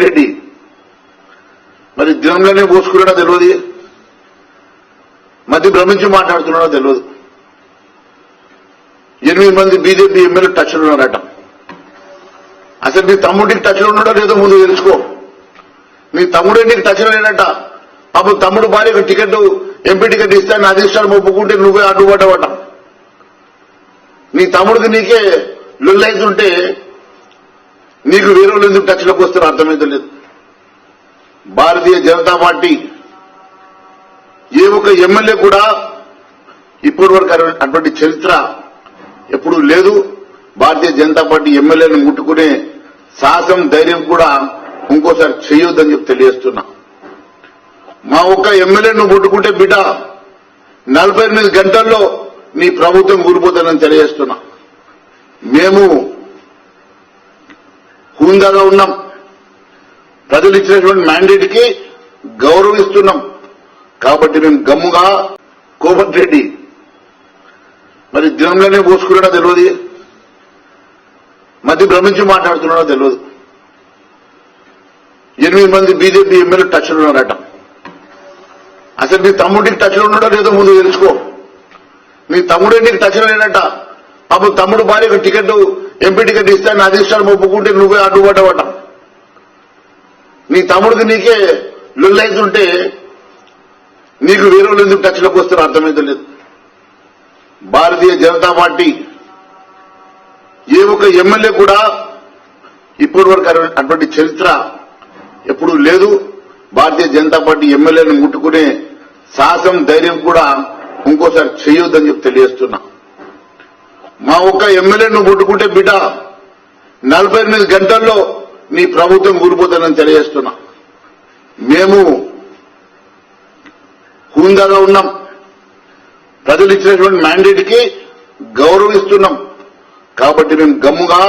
రెడ్డి మరి దినంలోనే పోసుకున్నాడో తెలియదు, మధ్య భ్రమించి మాట్లాడుతున్నాడో తెలియదు. 8 మంది బీజేపీ ఎమ్మెల్యే టచ్లో ఉన్నారట. అసలు నీ తమ్ముడికి టచ్లో ఉన్నాడో లేదో ముందు తెలుసుకో. నీ తమ్ముడే నీకు టచ్లో లేనట. అప్పుడు తమ్ముడు భార్యకు టికెట్ ఎంపీ టికెట్ ఇస్తే నా అధిష్టానం ఒప్పుకుంటే నువ్వే అడ్డుపడ్డవట. నీ తమ్ముడికి నీకే లొల్లైతుంటే నీకు వేరే వాళ్ళు ఎందుకు టచ్లోకి వస్తారో అర్థమైతే లేదు. భారతీయ జనతా పార్టీ ఏ ఒక్క ఎమ్మెల్యే కూడా ఇప్పటి వరకు అటువంటి చరిత్ర ఎప్పుడూ లేదు. భారతీయ జనతా పార్టీ ఎమ్మెల్యేలను ముట్టుకునే సాహసం ధైర్యం కూడా ఇంకోసారి చేయొద్దని చెప్పి తెలియజేస్తున్నా. మా ఒక్క ఎమ్మెల్యేను ముట్టుకుంటే బిడ్డ 48 గంటల్లో నీ ప్రభుత్వం కూలిపోతుందని తెలియజేస్తున్నా. మేము హుందాగా ఉన్నాం. ప్రజలు ఇచ్చినటువంటి మ్యాండేట్ కి గౌరవిస్తున్నాం. కాబట్టి మేము గమ్ముగా కోమటి రెడ్డి మరి దినంలోనే పోసుకున్నాడో తెలియదు, మధ్య భ్రమించి మాట్లాడుతున్నాడో తెలియదు. 8 మంది బీజేపీ ఎమ్మెల్యే టచ్లో ఉన్నారట. అసలు నీ తమ్ముడికి టచ్లో ఉన్నాడో లేదో ముందు తెలుసుకో. నీ తమ్ముడే నీకు టచ్లో లేనట. అప్పుడు తమ్ముడు భార్యకు టికెట్ ఎంపీ టికెట్ ఇస్తే నా అధిష్టానం ఒప్పుకుంటే నువ్వే అడ్డుపడ్డవట. నీ తమ్ముడికి నీకే లొల్లైతుంటే నీకు వేరే వాళ్ళు ఎందుకు టచ్లోకి వస్తారో అర్థమైతే లేదు. భారతీయ జనతా పార్టీ ఏ ఒక్క ఎమ్మెల్యే కూడా ఇప్పటి వరకు అటువంటి చరిత్ర ఎప్పుడూ లేదు. భారతీయ జనతా పార్టీ ఎమ్మెల్యేలను ముట్టుకునే సాహసం ధైర్యం కూడా ఇంకోసారి చేయొద్దని చెప్పి తెలియజేస్తున్నా. మా ఒక్క ఎమ్మెల్యేను ముట్టుకుంటే బిడ్డ 48 గంటల్లో నీ ప్రభుత్వం కూలిపోతుందని తెలియజేస్తున్నా. మేము హుందాగా ఉన్నాం. ప్రజలు ఇచ్చినటువంటి మ్యాండేట్ కి గౌరవిస్తున్నాం. కాబట్టి మేము గమ్ముగా